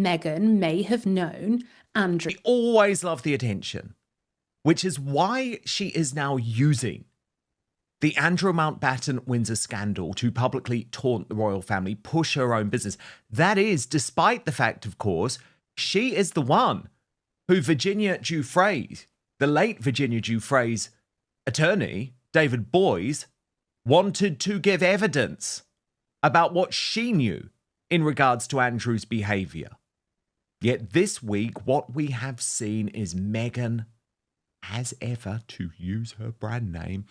Meghan may have known Andrew. She always loved the attention, which is why she is now using the Andrew Mountbatten Windsor scandal to publicly taunt the royal family, push her own business. That is, despite the fact, of course, she is the one who Virginia Giuffre's, the late Virginia Giuffre's attorney, David Boys, wanted to give evidence about what she knew in regards to Andrew's behaviour. Yet this week, what we have seen is Meghan, as ever, to use her brand name,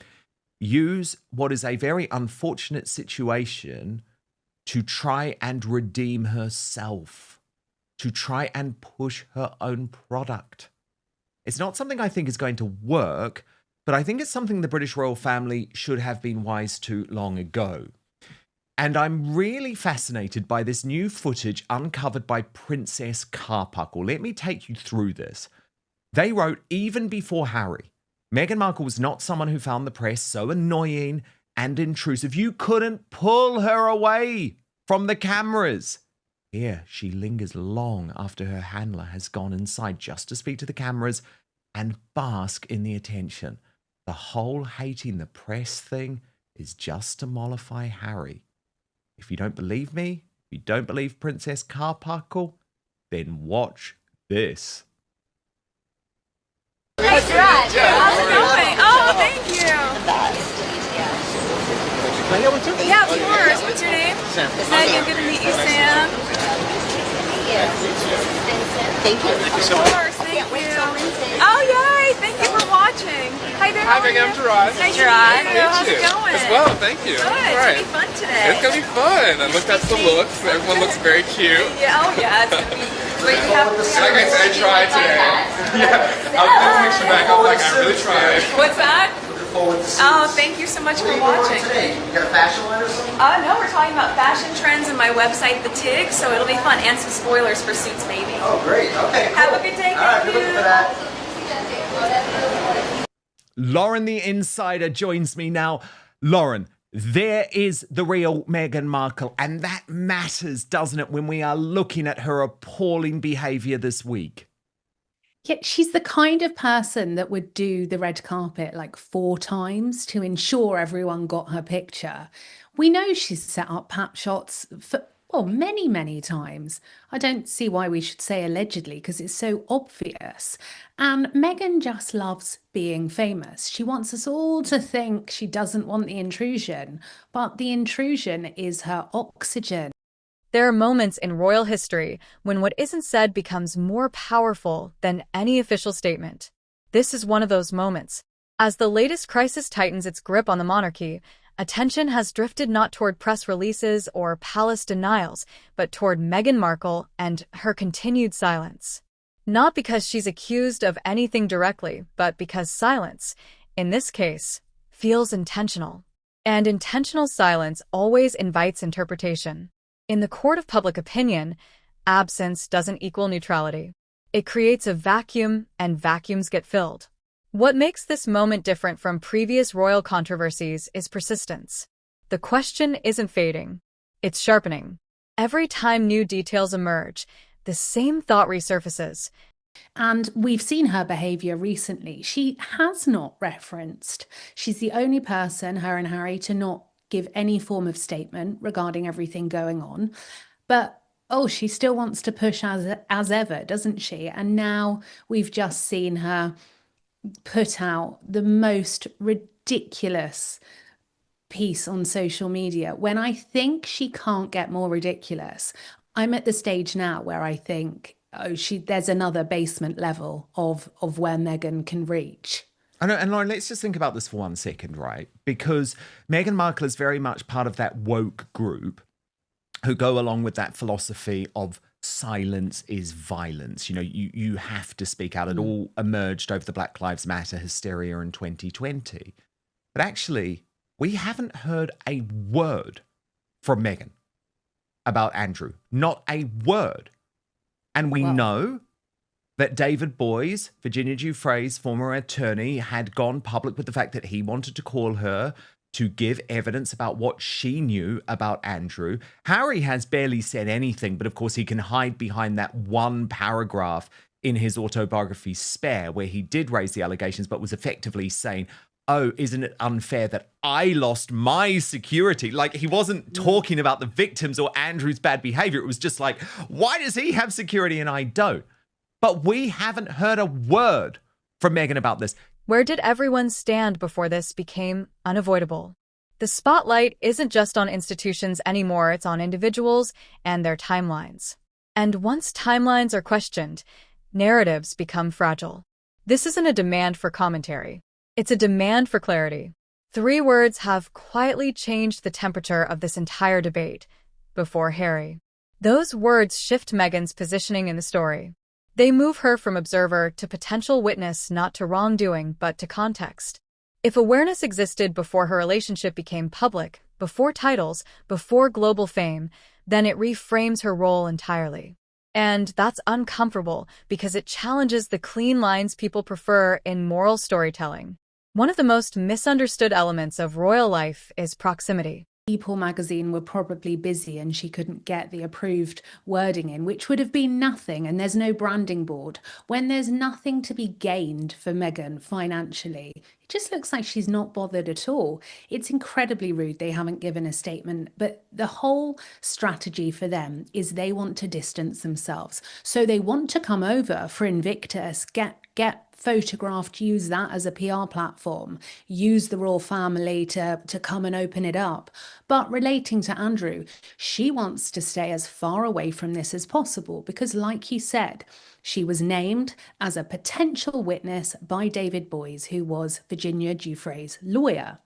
use what is a very unfortunate situation to try and redeem herself, to try and push her own product. It's not something I think is going to work, but I think it's something the British royal family should have been wise to long ago. And I'm really fascinated by this new footage uncovered by Princess Carpuckle. Let me take you through this. They wrote, even before Harry, Meghan Markle was not someone who found the press so annoying and intrusive. You couldn't pull her away from the cameras. Here, she lingers long after her handler has gone inside just to speak to the cameras and bask in the attention. The whole hating the press thing is just to mollify Harry. If you don't believe me, if you don't believe Princess Carpuckle, then watch this. Hey, Gerard. How's it going? Oh, thank you. Yeah, of course. What's your name? Sam. Megan, good to meet you, Sam. Thank you. Of course, thank you. Oh, yay! Thank you for watching. Hi there. Hi, Megan. I'm Gerard. Nice Gerard. to meet you. How's it going? As well, thank you. Good. It's All right. gonna be fun today. It's gonna be fun. I looked at the looks. Everyone looks very cute. Yeah. Oh, yeah. It's gonna be great to have. Like I said, I tried today. Yeah. I was doing a picture back. I was like, I really tried. What's that? Oh, thank you so much for watching. Today, you got a fashion line or something? No, we're talking about fashion trends in my website, The TIG, so it'll be fun, and some spoilers for Suits Baby. Oh, great. Okay, cool. Have a good day. All right, Thank good looking you. for that. Lauren the Insider joins me now. Lauren, there is the real Meghan Markle, and that matters, doesn't it, when we are looking at her appalling behaviour this week? Yet she's the kind of person that would do the red carpet like 4 times to ensure everyone got her picture. We know she's set up pap shots for, well, many, many times. I don't see why we should say allegedly because it's so obvious. And Meghan just loves being famous. She wants us all to think she doesn't want the intrusion, but the intrusion is her oxygen. There are moments in royal history when what isn't said becomes more powerful than any official statement. This is one of those moments. As the latest crisis tightens its grip on the monarchy, attention has drifted not toward press releases or palace denials, but toward Meghan Markle and her continued silence. Not because she's accused of anything directly, but because silence, in this case, feels intentional. And intentional silence always invites interpretation. In the court of public opinion, absence doesn't equal neutrality. It creates a vacuum, and vacuums get filled. What makes this moment different from previous royal controversies is persistence. The question isn't fading, it's sharpening. Every time new details emerge, the same thought resurfaces. And we've seen her behaviour recently. She has not referenced. She's the only person, her and Harry, to not give any form of statement regarding everything going on. But, she still wants to push as ever, doesn't she? And now we've just seen her put out the most ridiculous piece on social media when I think she can't get more ridiculous. I'm at the stage now where I think, there's another basement level of where Meghan can reach. I know, and Lauren, let's just think about this for 1 second, right? Because Meghan Markle is very much part of that woke group who go along with that philosophy of silence is violence. You know, you have to speak out. It all emerged over the Black Lives Matter hysteria in 2020. But actually, we haven't heard a word from Meghan about Andrew. Not a word. And we know that David Boys, Virginia Giuffre's former attorney, had gone public with the fact that he wanted to call her to give evidence about what she knew about Andrew. Harry has barely said anything, but of course he can hide behind that one paragraph in his autobiography, Spare, where he did raise the allegations, but was effectively saying, oh, isn't it unfair that I lost my security? Like, he wasn't talking about the victims or Andrew's bad behavior. It was just like, why does he have security and I don't? But we haven't heard a word from Meghan about this. Where did everyone stand before this became unavoidable? The spotlight isn't just on institutions anymore, it's on individuals and their timelines. And once timelines are questioned, narratives become fragile. This isn't a demand for commentary. It's a demand for clarity. 3 words have quietly changed the temperature of this entire debate. Before Harry. Those words shift Meghan's positioning in the story. They move her from observer to potential witness, not to wrongdoing, but to context. If awareness existed before her relationship became public, before titles, before global fame, then it reframes her role entirely. And that's uncomfortable because it challenges the clean lines people prefer in moral storytelling. One of the most misunderstood elements of royal life is proximity. People magazine were probably busy and she couldn't get the approved wording in, which would have been nothing, and there's no branding board. When there's nothing to be gained for Meghan financially, it just looks like she's not bothered at all. It's incredibly rude they haven't given a statement, but the whole strategy for them is they want to distance themselves. So they want to come over for Invictus, get photographed, use that as a PR platform, use the royal family to come and open it up. But relating to Andrew, she wants to stay as far away from this as possible because, like you said, she was named as a potential witness by David Boys, who was Virginia Giuffre's lawyer.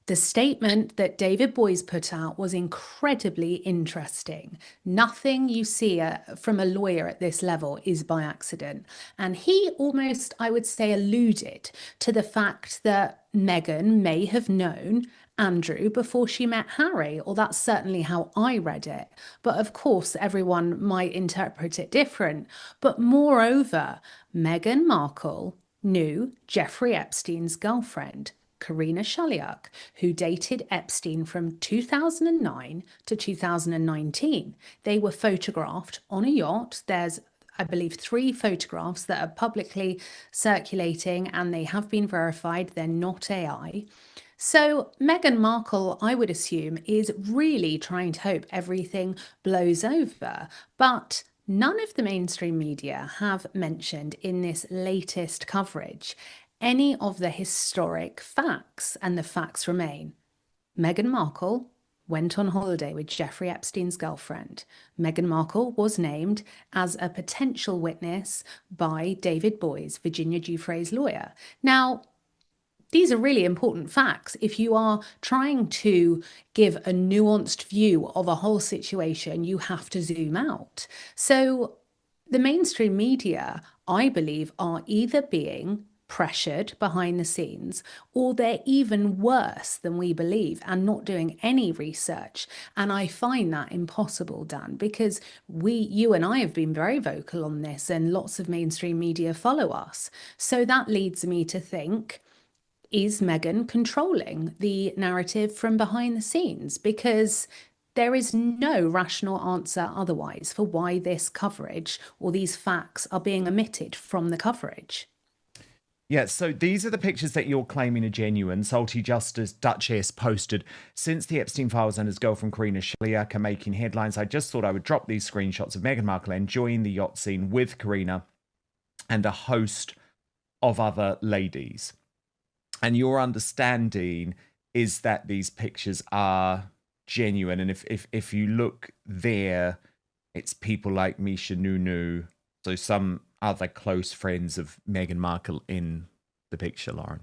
The statement that David Boys put out was incredibly interesting. Nothing you see from a lawyer at this level is by accident. And he almost, I would say, alluded to the fact that Meghan may have known Andrew before she met Harry, or that's certainly how I read it. But of course, everyone might interpret it different. But moreover, Meghan Markle knew Jeffrey Epstein's girlfriend, Karina Shaliak, who dated Epstein from 2009 to 2019. They were photographed on a yacht. There's, I believe, 3 photographs that are publicly circulating and they have been verified. They're not AI. So Meghan Markle, I would assume, is really trying to hope everything blows over. But none of the mainstream media have mentioned in this latest coverage any of the historic facts, and the facts remain. Meghan Markle went on holiday with Jeffrey Epstein's girlfriend. Meghan Markle was named as a potential witness by David Boys, Virginia Giuffre's lawyer. Now, these are really important facts. If you are trying to give a nuanced view of a whole situation, you have to zoom out. So the mainstream media, I believe, are either being pressured behind the scenes, or they're even worse than we believe and not doing any research. And I find that impossible, Dan, because you and I have been very vocal on this and lots of mainstream media follow us. So that leads me to think, is Meghan controlling the narrative from behind the scenes? Because there is no rational answer otherwise for why this coverage or these facts are being omitted from the coverage. Yeah, so these are the pictures that you're claiming are genuine. Salty Justice Duchess posted, since the Epstein files and his girlfriend Karina Shaliak are making headlines, I just thought I would drop these screenshots of Meghan Markle enjoying the yacht scene with Karina and a host of other ladies. And your understanding is that these pictures are genuine. And if you look there, it's people like Misha Nunu, so some other close friends of Meghan Markle in the picture, Lauren.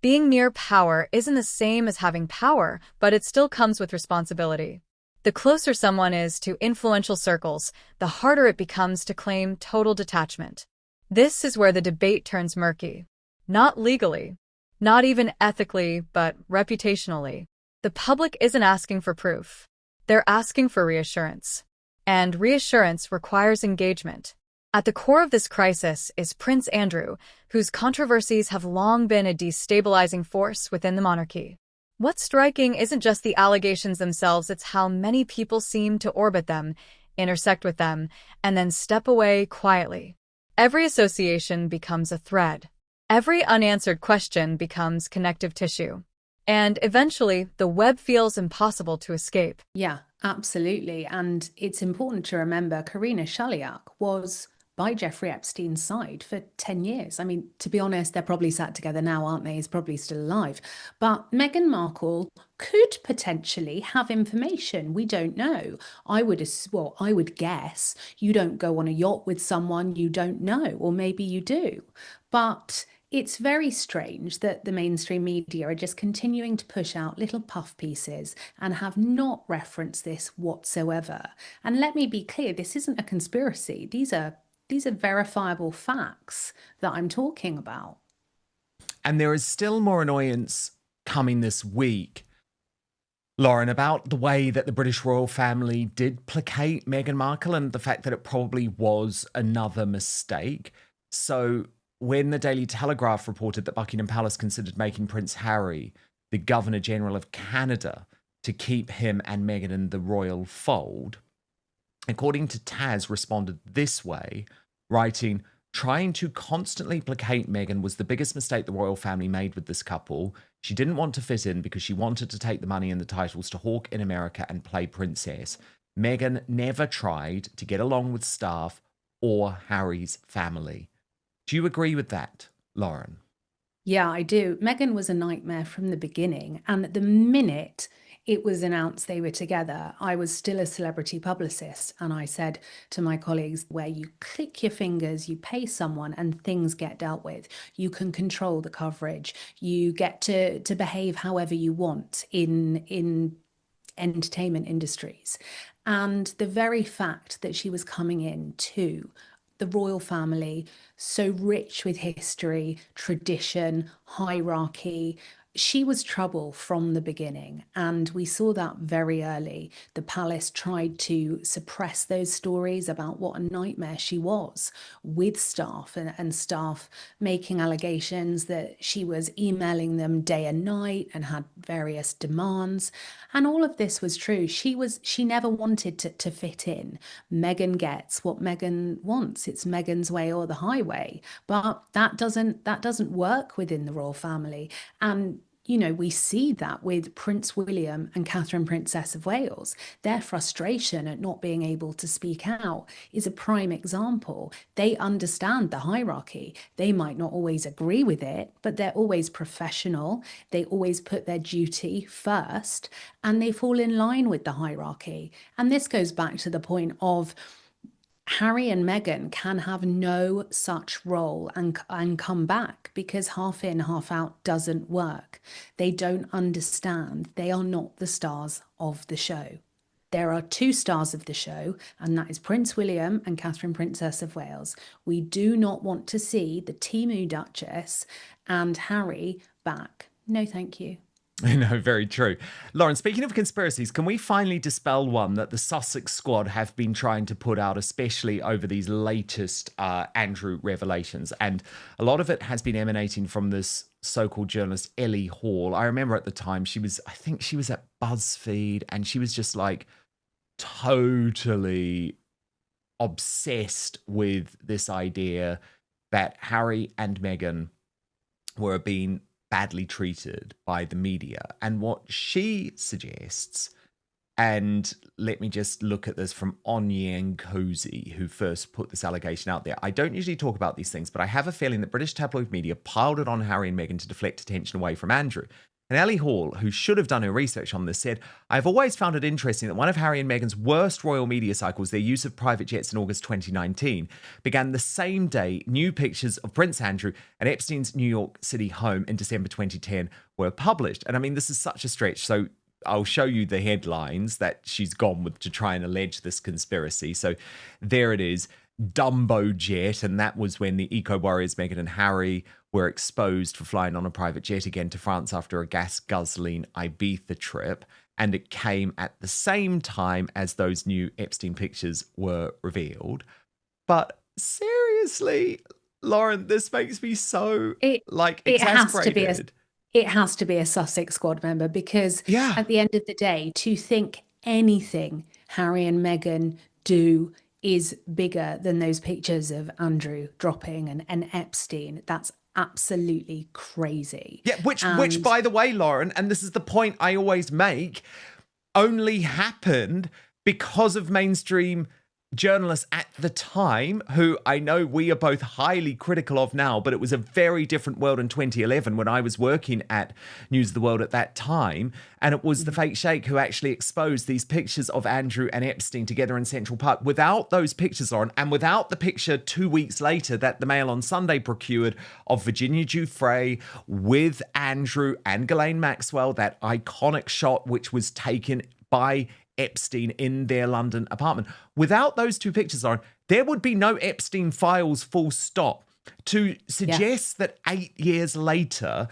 Being near power isn't the same as having power, but it still comes with responsibility. The closer someone is to influential circles, the harder it becomes to claim total detachment. This is where the debate turns murky. Not legally, not even ethically, but reputationally. The public isn't asking for proof. They're asking for reassurance. And reassurance requires engagement. At the core of this crisis is Prince Andrew, whose controversies have long been a destabilizing force within the monarchy. What's striking isn't just the allegations themselves, it's how many people seem to orbit them, intersect with them, and then step away quietly. Every association becomes a thread. Every unanswered question becomes connective tissue. And eventually, the web feels impossible to escape. Yeah, absolutely. And it's important to remember Karina Shaliak was by Jeffrey Epstein's side for 10 years. I mean, to be honest, they're probably sat together now, aren't they? He's probably still alive. But Meghan Markle could potentially have information. We don't know. I would guess you don't go on a yacht with someone you don't know, or maybe you do. But it's very strange that the mainstream media are just continuing to push out little puff pieces and have not referenced this whatsoever. And let me be clear, this isn't a conspiracy. These are verifiable facts that I'm talking about. And there is still more annoyance coming this week, Lauren, about the way that the British royal family did placate Meghan Markle and the fact that it probably was another mistake. So when the Daily Telegraph reported that Buckingham Palace considered making Prince Harry the Governor General of Canada to keep him and Meghan in the royal fold, according to Taz, responded this way, writing, "Trying to constantly placate Meghan was the biggest mistake the royal family made with this couple. She didn't want to fit in because she wanted to take the money and the titles to hawk in America and play princess. Meghan never tried to get along with staff or Harry's family." Do you agree with that, Lauren? Yeah, I do. Meghan was a nightmare from the beginning. And the minute it was announced they were together, I was still a celebrity publicist. And I said to my colleagues, where you click your fingers, you pay someone and things get dealt with. You can control the coverage. You get to behave however you want in entertainment industries. And the very fact that she was coming in to the royal family, so rich with history, tradition, hierarchy. She was trouble from the beginning, and we saw that very early. The palace tried to suppress those stories about what a nightmare she was with staff and staff making allegations that she was emailing them day and night and had various demands. And all of this was true. She never wanted to fit in. Meghan gets what Meghan wants. It's Meghan's way or the highway. But that doesn't work within the royal family. And we see that with Prince William and Catherine, Princess of Wales. Their frustration at not being able to speak out is a prime example. They understand the hierarchy. They might not always agree with it, but they're always professional. They always put their duty first, and they fall in line with the hierarchy. And this goes back to the point of Harry and Meghan can have no such role and come back, because half in, half out doesn't work. They don't understand. They are not the stars of the show. There are two stars of the show, and that is Prince William and Catherine, Princess of Wales. We do not want to see the Timu Duchess and Harry back. No, thank you. No, very true. Lauren, speaking of conspiracies, can we finally dispel one that the Sussex squad have been trying to put out, especially over these latest Andrew revelations? And a lot of it has been emanating from this so-called journalist, Ellie Hall. I remember at the time I think she was at BuzzFeed, and she was just like totally obsessed with this idea that Harry and Meghan were being badly treated by the media. And what she suggests, and let me just look at this from Onyé Nkosi, who first put this allegation out there. I don't usually talk about these things, but I have a feeling that British tabloid media piled it on Harry and Meghan to deflect attention away from Andrew. And Ellie Hall, who should have done her research on this, said, "I've always found it interesting that one of Harry and Meghan's worst royal media cycles, their use of private jets in August 2019, began the same day new pictures of Prince Andrew and Epstein's New York City home in December 2010 were published." And I mean, this is such a stretch. So I'll show you the headlines that she's gone with to try and allege this conspiracy. So there it is. Dumbo jet, and that was when the eco-warriors Meghan and Harry were exposed for flying on a private jet again to France after a gas-guzzling Ibiza trip, and it came at the same time as those new Epstein pictures were revealed. But Seriously, Lauren, this makes me so It it has to be a exasperated. it has to be a Sussex squad member because Yeah. at the end of the day, to think anything Harry and Meghan do is bigger than those pictures of Andrew dropping and Epstein, that's absolutely crazy. Yeah, which And by the way, Lauren, and this is the point I always make, only happened because of mainstream journalists at the time, who I know we are both highly critical of now, but it was a very different world in 2011 when I was working at News of the World at that time. And it was the fake sheikh who actually exposed these pictures of Andrew and Epstein together in Central Park. Without those pictures on, and without the picture 2 weeks later that the Mail on Sunday procured of Virginia Giuffre with Andrew and Ghislaine Maxwell, that iconic shot which was taken by Epstein in their London apartment. Without those two pictures on, there would be no Epstein files, full stop. To suggest that 8 years later,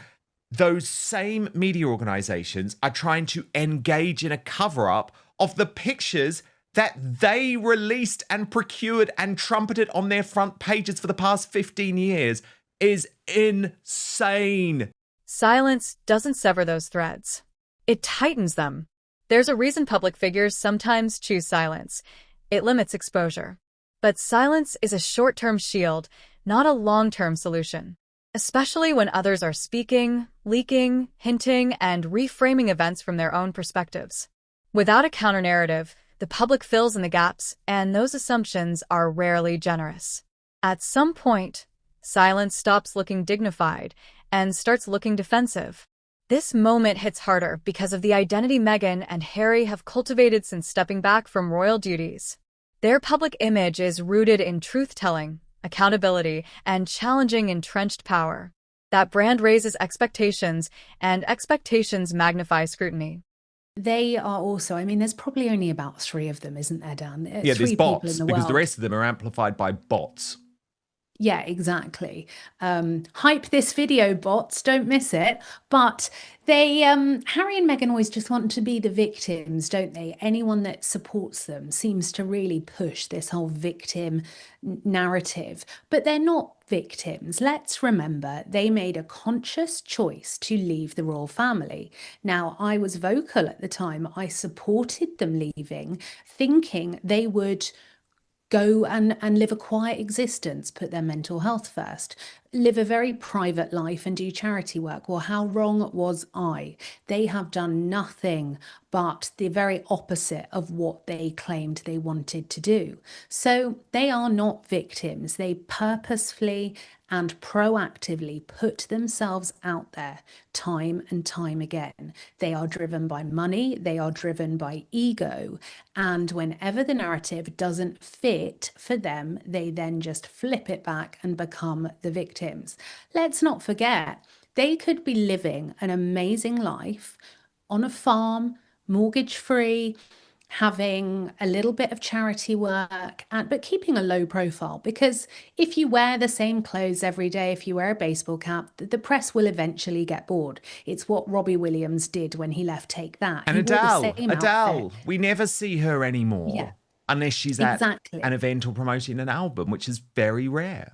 those same media organizations are trying to engage in a cover-up of the pictures that they released and procured and trumpeted on their front pages for the past 15 years is insane. Silence doesn't sever those threads. It tightens them. There's a reason public figures sometimes choose silence. It limits exposure. But silence is a short-term shield, not a long-term solution. Especially when others are speaking, leaking, hinting, and reframing events from their own perspectives. Without a counter-narrative, the public fills in the gaps, and those assumptions are rarely generous. At some point, silence stops looking dignified and starts looking defensive. This moment hits harder because of the identity Meghan and Harry have cultivated since stepping back from royal duties. Their public image is rooted in truth-telling, accountability, and challenging entrenched power. That brand raises expectations, and expectations magnify scrutiny. they are also, I mean, there's probably only about three of them, isn't there, Dan? Yeah, there's Three people bots, in the because the world. rest of them are amplified by bots. Yeah, exactly. Hype this video, bots, don't miss it. But they, Harry and Meghan always just want to be the victims, don't they? Anyone that supports them seems to really push this whole victim narrative, but they're not victims. Let's remember they made a conscious choice to leave the royal family. Now, I was vocal at the time. I supported them leaving, thinking they would go and live a quiet existence, put their mental health first, live a very private life and do charity work. Well, how wrong was I? They have done nothing but the very opposite of what they claimed they wanted to do. So they are not victims. They purposefully and proactively put themselves out there time and time again. They are driven by money, they are driven by ego, and whenever the narrative doesn't fit for them, they then just flip it back and become the victims. Let's not forget, they could be living an amazing life on a farm, mortgage-free, having a little bit of charity work, but keeping a low profile, because if you wear the same clothes every day, if you wear a baseball cap, the press will eventually get bored. It's what Robbie Williams did when he left Take That. And He wore the Adele, same Adele, outfit. we never see her anymore. Yeah, Unless she's at exactly. an event or promoting an album, which is very rare.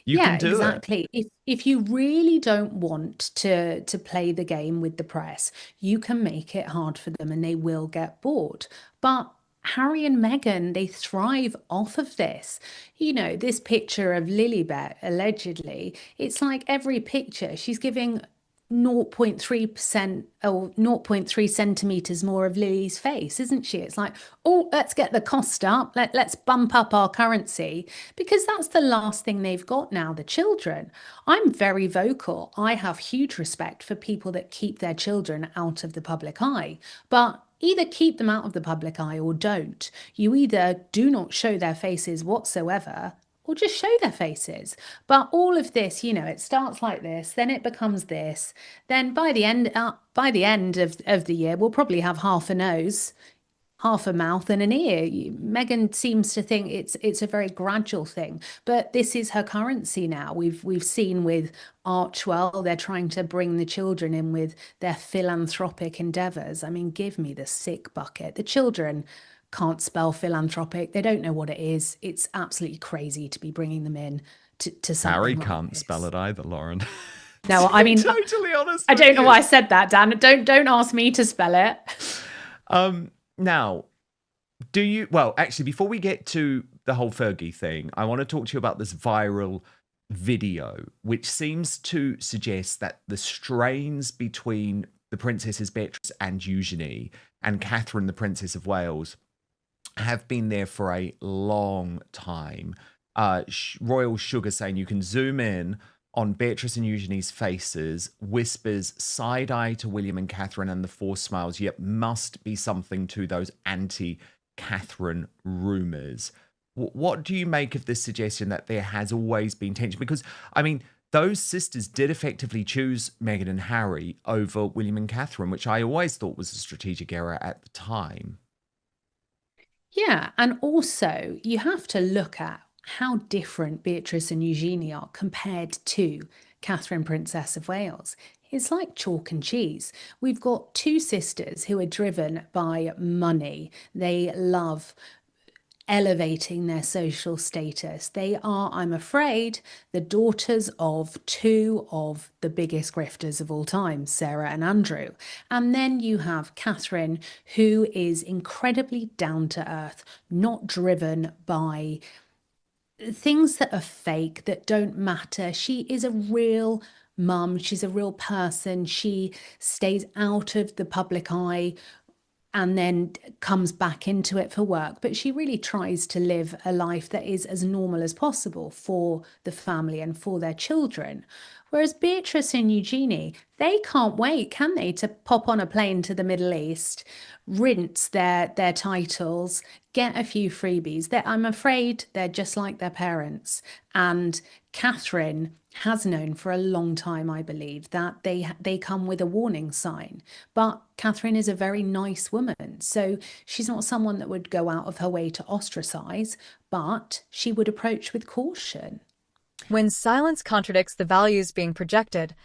You Yeah, can do it. exactly. If you really don't want to play the game with the press, you can make it hard for them and they will get bored. But Harry and Meghan, they thrive off of this. You know, this picture of Lilibet, allegedly, it's like every picture she's giving 0.3% or zero point 0.3 centimeters more of Lily's face, isn't she? It's like, oh, let's get the cost up. Let's bump up our currency, because that's the last thing they've got now, the children. I'm very vocal. I have huge respect for people that keep their children out of the public eye, but either keep them out of the public eye or don't. You either do not show their faces whatsoever, or just show their faces. But all of this, you know, it starts like this, then it becomes this. Then by the end of the year, we'll probably have half a nose, half a mouth, and an ear. Meghan seems to think it's a very gradual thing, but this is her currency now. We've seen with Archwell, they're trying to bring the children in with their philanthropic endeavours. I mean, give me the sick bucket. The children can't spell philanthropic. They don't know what it is. It's absolutely crazy to be bringing them in to Harry something like can't this. spell it either, Lauren. No, To I be mean, totally honest I with don't know you. why I said that, Dan. Don't ask me to spell it. Now, do you, well, actually, before we get to the whole Fergie thing, I want to talk to you about this viral video, which seems to suggest that the strains between the Princesses Beatrice and Eugenie and Catherine, the Princess of Wales, have been there for a long time. Royal Sugar saying you can zoom in on Beatrice and Eugenie's faces, whispers side eye to William and Catherine and the forced smiles, yet must be something to those anti-Catherine rumours. What do you make of this suggestion that there has always been tension? Because, I mean, those sisters did effectively choose Meghan and Harry over William and Catherine, which I always thought was a strategic error at the time. Yeah, and also you have to look at how different Beatrice and Eugenie are compared to Catherine, Princess of Wales. It's like chalk and cheese. We've got two sisters who are driven by money. They love elevating their social status. They are, I'm afraid, the daughters of two of the biggest grifters of all time, Sarah and Andrew. And then you have Catherine, who is incredibly down to earth, not driven by things that are fake, that don't matter. She is a real mum. She's a real person. She stays out of the public eye and then comes back into it for work. But she really tries to live a life that is as normal as possible for the family and for their children. Whereas Beatrice and Eugenie, they can't wait, can they, to pop on a plane to the Middle East, rinse their titles, get a few freebies. I'm afraid they're just like their parents. And Catherine has known for a long time, I believe, that they come with a warning sign. But Catherine is a very nice woman, so she's not someone that would go out of her way to ostracize, but she would approach with caution. When silence contradicts the values being projected,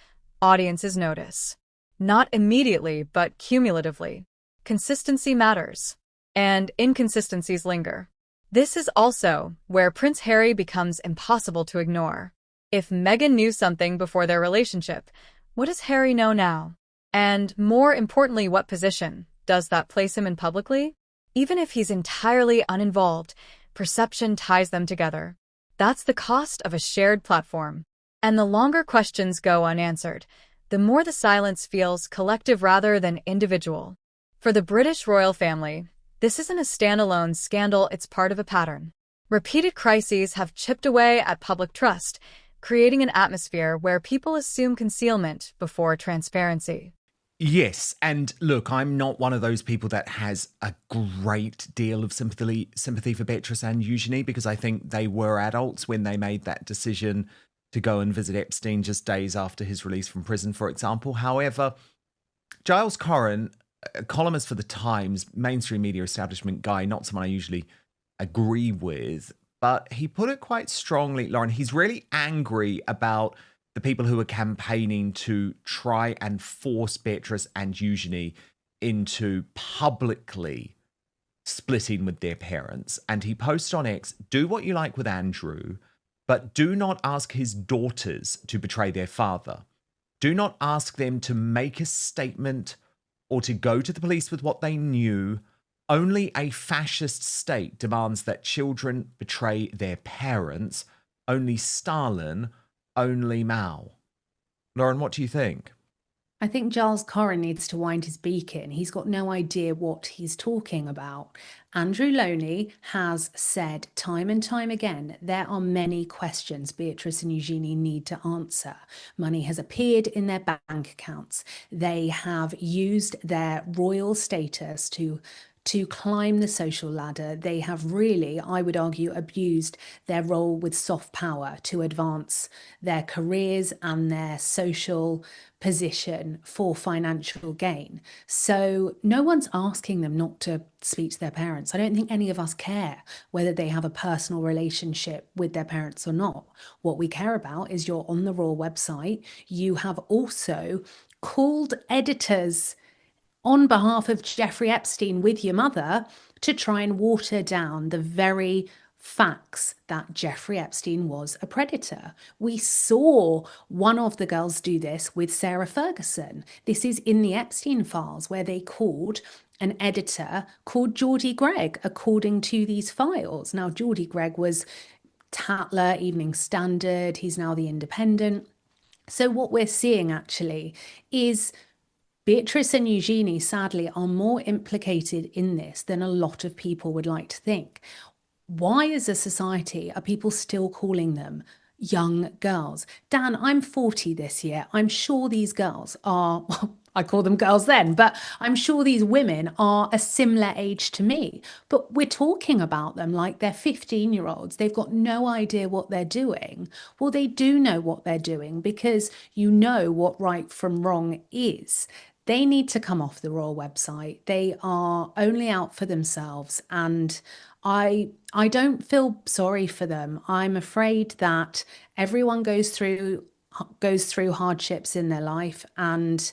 audiences notice. Not immediately, but cumulatively. Consistency matters, and inconsistencies linger. This is also where Prince Harry becomes impossible to ignore. If Meghan knew something before their relationship, what does Harry know now? And more importantly, what position does that place him in publicly? Even if he's entirely uninvolved, perception ties them together. That's the cost of a shared platform. And the longer questions go unanswered, the more the silence feels collective rather than individual. For the British royal family, this isn't a standalone scandal, it's part of a pattern. Repeated crises have chipped away at public trust, creating an atmosphere where people assume concealment before transparency. Yes, and look, I'm not one of those people that has a great deal of sympathy for Beatrice and Eugenie, because I think they were adults when they made that decision to go and visit Epstein just days after his release from prison, for example. However, Giles Corran, a columnist for The Times, mainstream media establishment guy, not someone I usually agree with, but he put it quite strongly, Lauren. He's really angry about the people who are campaigning to try and force Beatrice and Eugenie into publicly splitting with their parents. And he posts on X, do what you like with Andrew, but do not ask his daughters to betray their father. Do not ask them to make a statement or to go to the police with what they knew. Only a fascist state demands that children betray their parents. Only Stalin, only Mao. Lauren, what do you think? I think Giles Corran needs to wind his beak in. He's got no idea what he's talking about. Andrew Loney has said time and time again, there are many questions Beatrice and Eugenie need to answer. Money has appeared in their bank accounts. They have used their royal status to climb the social ladder. They have really, I would argue, abused their role with soft power to advance their careers and their social position for financial gain. So no one's asking them not to speak to their parents. I don't think any of us care whether they have a personal relationship with their parents or not. What we care about is you're on the Royal website. You have also called editors on behalf of Jeffrey Epstein with your mother to try and water down the very facts that Jeffrey Epstein was a predator. We saw one of the girls do this with Sarah Ferguson. This is in the Epstein files, where they called an editor called Geordie Gregg, according to these files. Now, Geordie Gregg was Tatler, Evening Standard. He's now the Independent. So what we're seeing actually is Beatrice and Eugenie, sadly, are more implicated in this than a lot of people would like to think. Why, as a society, are people still calling them young girls? Dan, I'm 40 this year. I'm sure these girls are, well, I call them girls then, but I'm sure these women are a similar age to me. But we're talking about them like they're 15-year-olds. They've got no idea what they're doing. Well, they do know what they're doing, because you know what right from wrong is. They need to come off the royal website. They are only out for themselves, and I don't feel sorry for them. I'm afraid that everyone goes through hardships in their life, and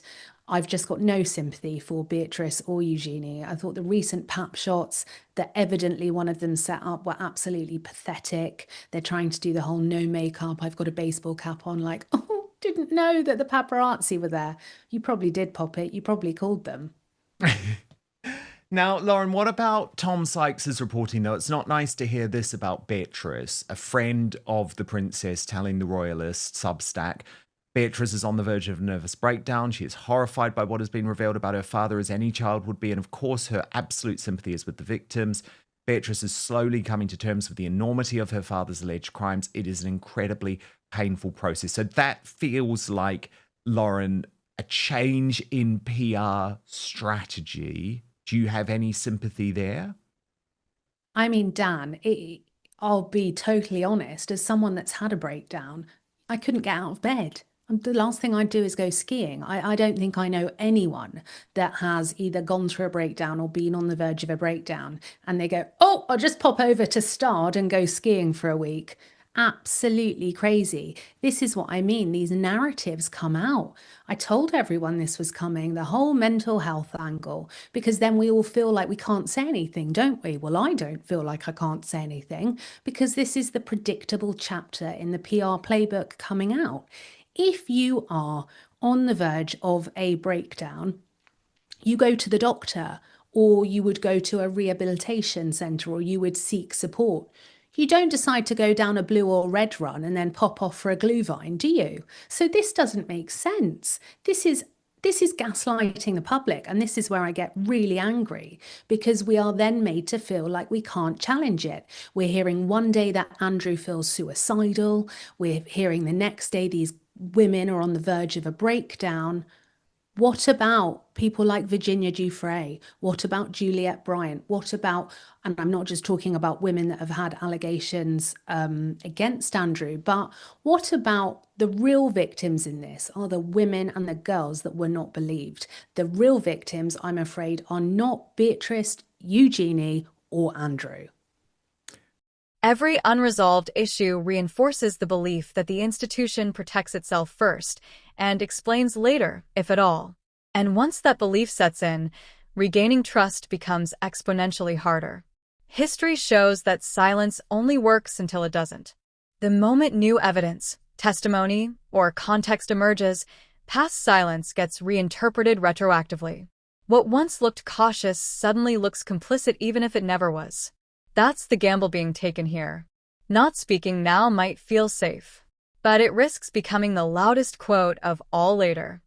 I've just got no sympathy for Beatrice or Eugenie. I thought the recent pap shots that evidently one of them set up were absolutely pathetic. They're trying to do the whole no makeup, I've got a baseball cap on, like, oh, didn't know that the paparazzi were there. You probably did pop it. You probably called them. Now, Lauren, what about Tom Sykes' reporting, though? It's not nice to hear this about Beatrice, a friend of the princess, telling the Royalist Substack. Beatrice is on the verge of a nervous breakdown. She is horrified by what has been revealed about her father, as any child would be. And of course, her absolute sympathy is with the victims. Beatrice is slowly coming to terms with the enormity of her father's alleged crimes. It is an incredibly painful process. So that feels like, Lauren, a change in PR strategy. Do you have any sympathy there? I mean, Dan, I'll be totally honest, as someone that's had a breakdown, I couldn't get out of bed. The last thing I'd do is go skiing. I don't think I know anyone that has either gone through a breakdown or been on the verge of a breakdown and they go, oh, I'll just pop over to Stard and go skiing for a week. Absolutely crazy. This is what I mean. These narratives come out. I told everyone this was coming, the whole mental health angle, because then we all feel like we can't say anything, don't we? Well, I don't feel like I can't say anything, because this is the predictable chapter in the PR playbook coming out. If you are on the verge of a breakdown, you go to the doctor, or you would go to a rehabilitation centre, or you would seek support. You don't decide to go down a blue or red run and then pop off for a glue vine, do you? So this doesn't make sense. This is gaslighting the public, and this is where I get really angry, because we are then made to feel like we can't challenge it. We're hearing one day that Andrew feels suicidal. We're hearing the next day these women are on the verge of a breakdown. What about people like Virginia Giuffre? What about Juliette Bryant? What about, and I'm not just talking about women that have had allegations against Andrew, but what about the real victims in this are the women and the girls that were not believed? The real victims, I'm afraid, are not Beatrice, Eugenie, or Andrew. Every unresolved issue reinforces the belief that the institution protects itself first and explains later, if at all. And once that belief sets in, regaining trust becomes exponentially harder. History shows that silence only works until it doesn't. The moment new evidence, testimony, or context emerges, past silence gets reinterpreted retroactively. What once looked cautious suddenly looks complicit, even if it never was. That's the gamble being taken here. Not speaking now might feel safe, but it risks becoming the loudest quote of all later.